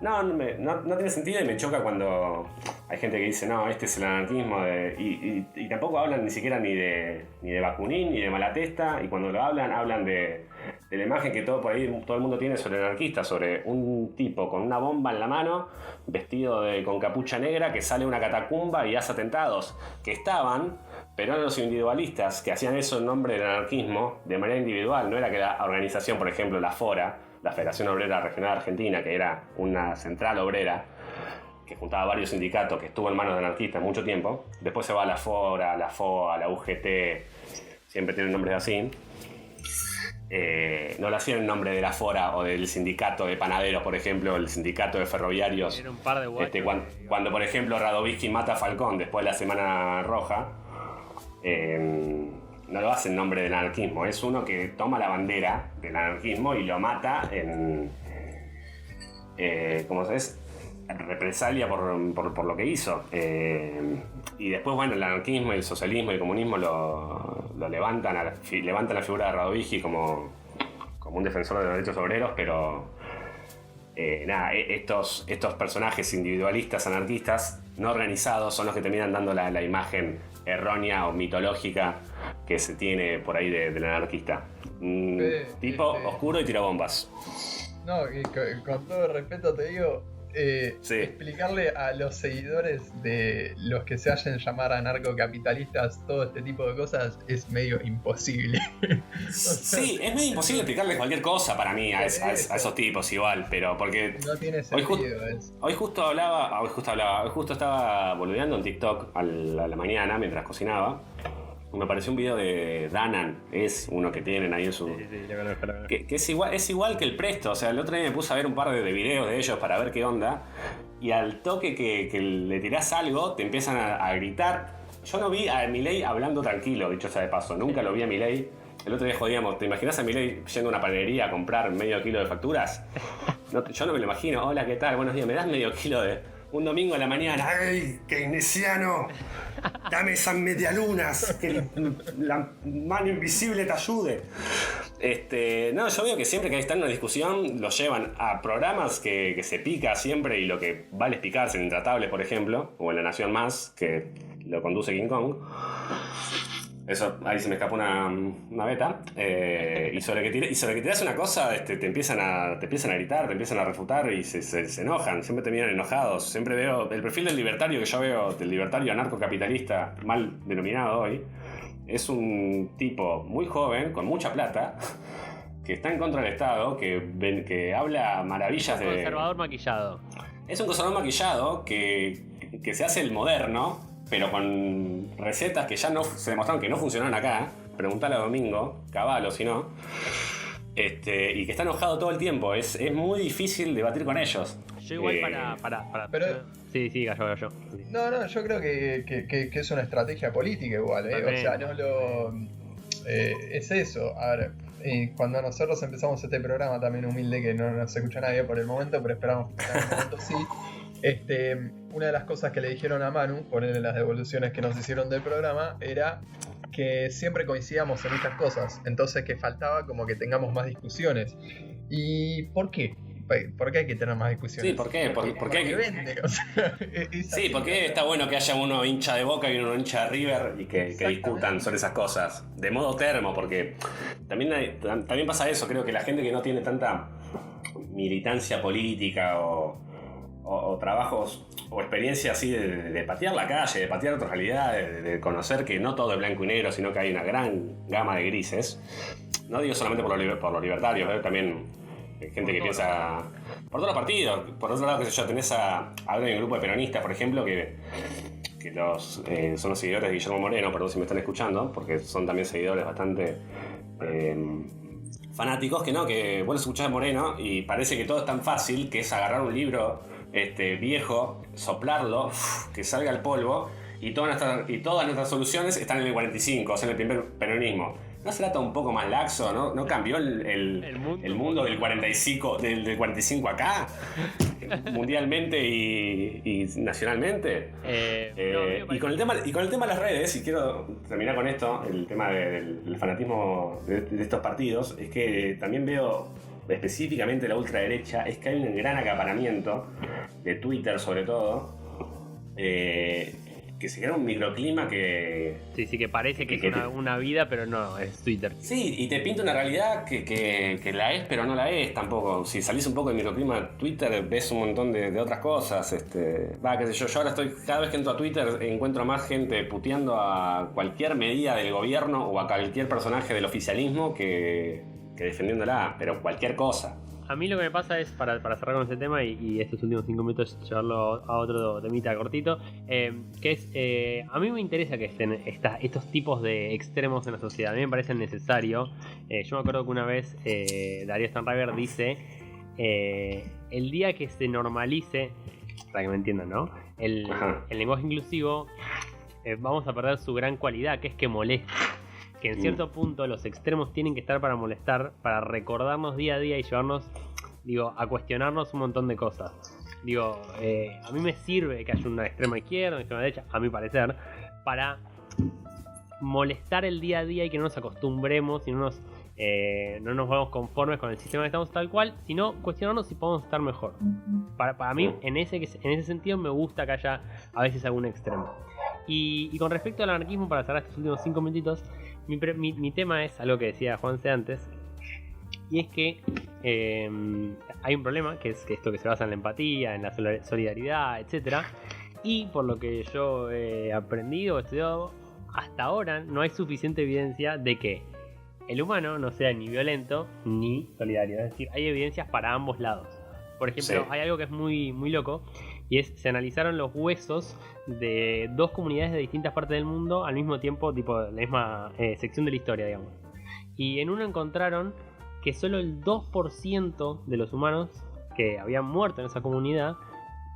no tiene sentido y me choca cuando hay gente que dice, no, este es el anarquismo, y tampoco hablan ni siquiera ni de Bakunin ni de Malatesta, y cuando lo hablan de la imagen que todo el mundo tiene sobre el anarquista, sobre un tipo con una bomba en la mano, vestido con capucha negra, que sale a una catacumba y hace atentados, que estaban, pero eran los individualistas que hacían eso en nombre del anarquismo de manera individual. No era que la organización, por ejemplo, la FORA, la Federación Obrera Regional Argentina, que era una central obrera que juntaba varios sindicatos, que estuvo en manos de anarquistas mucho tiempo, después se va a la FORA, la FOA, la UGT, siempre tienen nombres así. No lo hacían en nombre de la FORA o del sindicato de panaderos, por ejemplo, el sindicato de ferroviarios. Era un par de guachos. Cuando, por ejemplo, Radovisky mata a Falcón después de la Semana Roja, no lo hace en nombre del anarquismo. Es uno que toma la bandera del anarquismo y lo mata en... ¿cómo se dice? Represalia por lo que hizo. Y después, bueno, el anarquismo, el socialismo y el comunismo lo levantan la figura de Radovisky como un defensor de los derechos obreros, pero estos personajes individualistas, anarquistas, no organizados, son los que terminan dando la imagen errónea o mitológica que se tiene por ahí del anarquista. Tipo oscuro y tirabombas. No, y con todo respeto te digo, explicarle a los seguidores de los que se hacen llamar anarcocapitalistas todo este tipo de cosas es medio imposible. Sí, es medio imposible explicarles cualquier cosa para mí a esos tipos igual, pero porque no tiene sentido hoy justo estaba boludeando en TikTok a la mañana mientras cocinaba. Me apareció un video de Danan, es uno que tienen ahí en su... Sí, lo conozco. Que es igual que el Presto, o sea, el otro día me puse a ver un par de videos de ellos para ver qué onda, y al toque que le tirás algo, te empiezan a gritar. Yo no vi a Milei hablando tranquilo, dicho sea de paso, nunca lo vi a Milei. El otro día jodíamos, ¿te imaginas a Milei yendo a una panadería a comprar medio kilo de facturas? Yo no me lo imagino. Hola, ¿qué tal? Buenos días, ¿me das medio kilo de...? Un domingo a la mañana, ¡ay, keynesiano! Dame esas medialunas, que la mano invisible te ayude. Yo veo que siempre que están en una discusión los llevan a programas que se pica siempre, y lo que vale es picarse, en Intratables, por ejemplo, o en La Nación Más, que lo conduce King Kong. Eso, ahí se me escapó una beta. Y sobre que tiras una cosa, te empiezan a gritar, te empiezan a refutar y se enojan. Siempre terminan enojados. Siempre veo el perfil del libertario que yo veo, del libertario anarcocapitalista, mal denominado hoy. Es un tipo muy joven, con mucha plata, que está en contra del Estado, que habla maravillas de... Conservador maquillado. Es un conservador maquillado que se hace el moderno, pero con recetas que ya no se demostraron que no funcionaron acá. Preguntale a Domingo, Cavallo, si no. Y que está enojado todo el tiempo. Es muy difícil debatir con ellos. Yo igual para... Pero... Sí, gallo. No, yo creo que es una estrategia política igual, O sea, no lo... es eso. A ver, cuando nosotros empezamos este programa también humilde, que no nos escucha nadie por el momento, pero esperamos que en algún momento sí. Una de las cosas que le dijeron a Manu, ponerle las devoluciones que nos hicieron del programa, era que siempre coincidíamos en muchas cosas, entonces que faltaba como que tengamos más discusiones. ¿Y por qué? ¿Por qué hay que tener más discusiones? Sí, ¿por qué? Porque vende, o sea, sí, porque está bueno que haya uno hincha de Boca y uno hincha de River y que discutan sobre esas cosas, de modo termo, porque también pasa eso. Creo que la gente que no tiene tanta militancia política o trabajos o experiencia así de patear la calle, de patear otra realidad, de conocer que no todo es blanco y negro, sino que hay una gran gama de grises. No digo solamente por los libertarios, también hay gente que piensa por todos los partidos. Por otro lado, qué sé yo, tenés ahora hay un grupo de peronistas, por ejemplo, que son los seguidores de Guillermo Moreno, perdón si me están escuchando, porque son también seguidores bastante fanáticos, que vos escuchás a Moreno y parece que todo es tan fácil, que es agarrar un libro viejo, soplarlo, que salga el polvo, y todas nuestras soluciones están en el 45, o sea, en el primer peronismo. ¿No se trata un poco más laxo? ¿No cambió el mundo del 45, del 45 acá? Mundialmente y nacionalmente. Y con el tema de las redes, y quiero terminar con esto, el tema del fanatismo de estos partidos, es que también veo específicamente la ultraderecha, es que hay un gran acaparamiento de Twitter sobre todo, que se crea un microclima que... Sí, que parece que es una vida, pero no, es Twitter. Sí, y te pinta una realidad que la es, pero no la es tampoco. Si salís un poco del microclima de Twitter, ves un montón de otras cosas. Qué sé yo ahora cada vez que entro a Twitter encuentro más gente puteando a cualquier medida del gobierno o a cualquier personaje del oficialismo que defendiéndola, pero cualquier cosa. A mí lo que me pasa es, para cerrar con este tema y estos últimos 5 minutos llevarlo a otro temita cortito, que es, a mí me interesa que estén estos tipos de extremos en la sociedad. A mí me parece necesario. Yo me acuerdo que una vez Darío Stanriver dice, el día que se normalice, para que me entiendan, ¿no? El lenguaje inclusivo, vamos a perder su gran cualidad, que es que molesta. Que en cierto punto los extremos tienen que estar para molestar, para recordarnos día a día y llevarnos, a cuestionarnos un montón de cosas. A mí me sirve que haya una extrema izquierda, una extrema derecha, a mi parecer, para molestar el día a día y que no nos acostumbremos y no nos vamos conformes con el sistema que estamos tal cual, sino cuestionarnos si podemos estar mejor. Para mí, en ese sentido, me gusta que haya a veces algún extremo. Y con respecto al anarquismo, para cerrar estos últimos 5 minutitos, mi tema es algo que decía Juanse antes, y es que hay un problema, que es esto que se basa en la empatía, en la solidaridad, etc. Y por lo que yo he aprendido, estudiado, hasta ahora no hay suficiente evidencia de que el humano no sea ni violento ni solidario. Es decir, hay evidencias para ambos lados. Por ejemplo, hay algo que es muy, muy loco, y se analizaron los huesos de 2 comunidades de distintas partes del mundo al mismo tiempo, tipo la misma sección de la historia, digamos. Y en uno encontraron que solo el 2% de los humanos que habían muerto en esa comunidad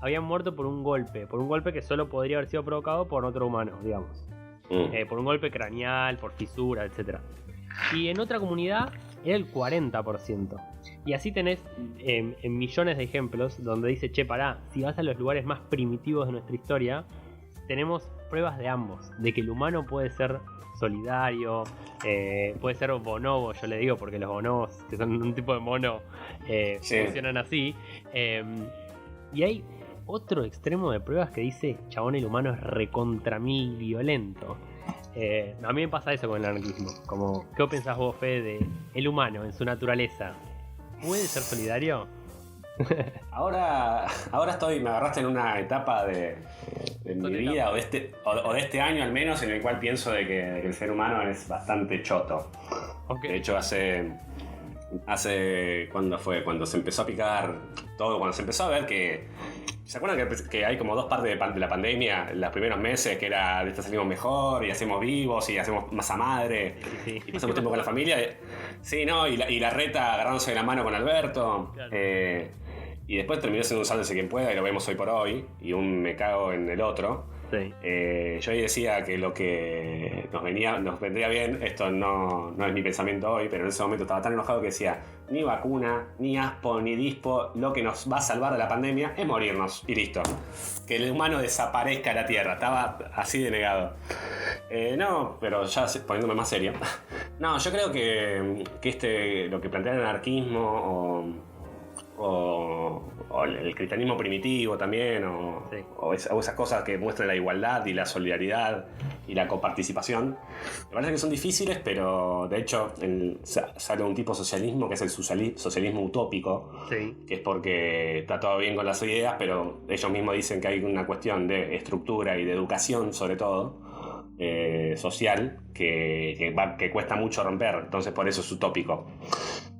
habían muerto por un golpe que solo podría haber sido provocado por otro humano, digamos. Por un golpe craneal, por fisura, etc. Y en otra comunidad era el 40%. Y así tenés en millones de ejemplos donde dice, si vas a los lugares más primitivos de nuestra historia, tenemos pruebas de ambos, de que el humano puede ser solidario, puede ser bonobo, yo le digo, porque los bonobos, que son un tipo de mono, funcionan así. Y hay otro extremo de pruebas que dice, chabón, el humano es recontra mil violento. A mí me pasa eso con el anarquismo. ¿Qué pensás vos, Fede, de el humano en su naturaleza? ¿Puede ser solidario? Ahora me agarraste en una etapa de mi vida, o de este año al menos, en el cual pienso de que el ser humano es bastante choto. Okay. De hecho, hace ¿cuándo fue? Cuando se empezó a picar todo, cuando se empezó a ver que... ¿Se acuerdan que hay como 2 partes de la pandemia? Los primeros meses, que era de esta salimos mejor y hacemos vivos y hacemos masa madre, sí. Y pasamos tiempo con la familia. Sí, ¿no? Y la reta agarrándose de la mano con Alberto. Claro. Y después terminó siendo un sálvese quien pueda, y lo vemos hoy por hoy, y un me cago en el otro. Sí. Yo ahí decía que lo que nos vendría bien, esto no es mi pensamiento hoy, pero en ese momento estaba tan enojado que decía, ni vacuna, ni aspo, ni dispo, lo que nos va a salvar de la pandemia es morirnos, y listo. Que el humano desaparezca de la Tierra, estaba así de negado. No, pero ya poniéndome más serio. No, yo creo que lo que plantea el anarquismo o el cristianismo primitivo también, o esas cosas que muestran la igualdad y la solidaridad y la coparticipación, me parece que son difíciles, pero de hecho sale un tipo de socialismo que es el socialismo utópico, sí. Que es porque está todo bien con las ideas, pero ellos mismos dicen que hay una cuestión de estructura y de educación, sobre todo social, que cuesta mucho romper, entonces por eso es utópico.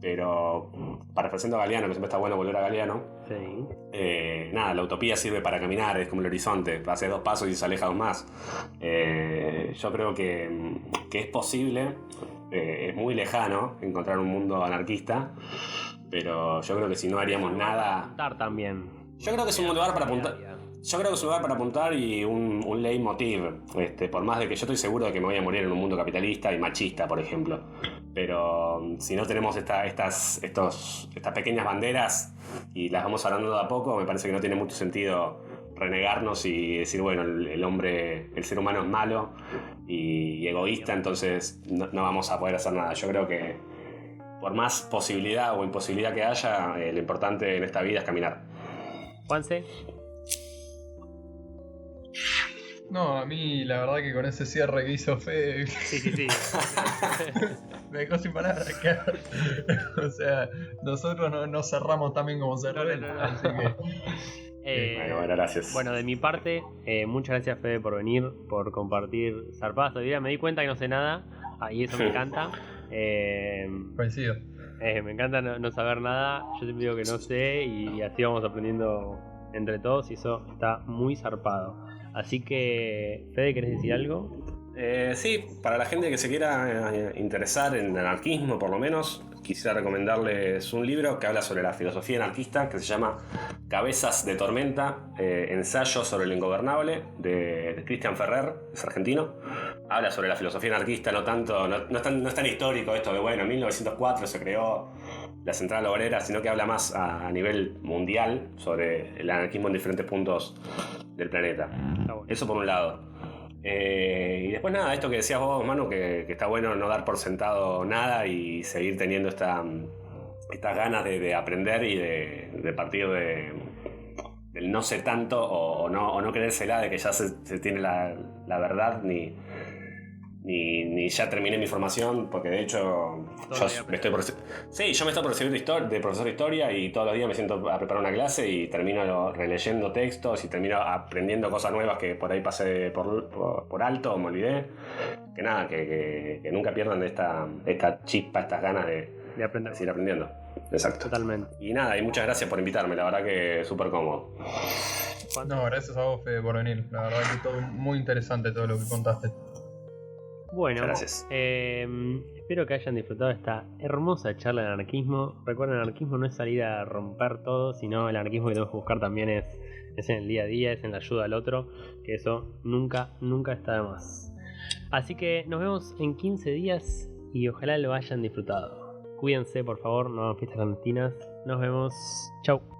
Pero parafraseando a Galeano, que siempre está bueno volver a Galeano, sí. La utopía sirve para caminar, es como el horizonte, haces 2 pasos y se aleja 2 más. Yo creo que es posible, es muy lejano encontrar un mundo anarquista, pero yo creo que si no haríamos nada... También. Yo creo que es un lugar para apuntar. Yo creo que es un lugar para apuntar y un leitmotiv, por más de que yo estoy seguro de que me voy a morir en un mundo capitalista y machista, por ejemplo. Pero si no tenemos estas pequeñas banderas y las vamos hablando de a poco, me parece que no tiene mucho sentido renegarnos y decir, bueno, el ser humano es malo y egoísta, entonces no vamos a poder hacer nada. Yo creo que por más posibilidad o imposibilidad que haya, lo importante en esta vida es caminar. Juanse. No, a mí la verdad que con ese cierre que hizo Fede Sí. me dejó sin palabras. O sea, nosotros no cerramos tan bien como cerró él. No. Así que Bueno, gracias. Bueno, de mi parte, muchas gracias Fede por venir, por compartir zarpadas de vida. Me di cuenta que no sé nada, y eso me encanta. coincido. Me encanta no saber nada. Yo siempre digo que no sé y así vamos aprendiendo entre todos y eso está muy zarpado. Así que, Fede, ¿querés decir algo? Sí, para la gente que se quiera interesar en anarquismo, por lo menos, quisiera recomendarles un libro que habla sobre la filosofía anarquista, que se llama Cabezas de Tormenta, ensayo sobre lo ingobernable, de Cristian Ferrer, es argentino. Habla sobre la filosofía anarquista, no es tan histórico esto de, bueno, en 1904 se creó la Central Obrera, sino que habla más a nivel mundial sobre el anarquismo en diferentes puntos del planeta. Bueno. Eso por un lado. Y después nada, esto que decías vos, Manu, que está bueno no dar por sentado nada y seguir teniendo estas ganas de aprender y de partir del no sé tanto o no creérsela de que ya se tiene la verdad ni ya terminé mi formación, porque de hecho yo me estoy por recibir de profesor de historia y todos los días me siento a preparar una clase y termino releyendo textos y termino aprendiendo cosas nuevas que por ahí pasé por alto o me olvidé. Que nada, que nunca pierdan esta chispa, estas ganas de aprender. seguir aprendiendo. Exacto. Totalmente. Y nada, y muchas gracias por invitarme, la verdad que súper cómodo. No, gracias a vos, Fede, por venir. La verdad que todo muy interesante todo lo que contaste. Bueno, gracias. Espero que hayan disfrutado esta hermosa charla de anarquismo. Recuerden, el anarquismo no es salir a romper todo, sino el anarquismo que tenemos que buscar también es en el día a día, es en la ayuda al otro, que eso nunca está de más. Así que nos vemos en 15 días y ojalá lo hayan disfrutado. Cuídense, por favor, no hagan fiestas clandestinas. Nos vemos. Chau.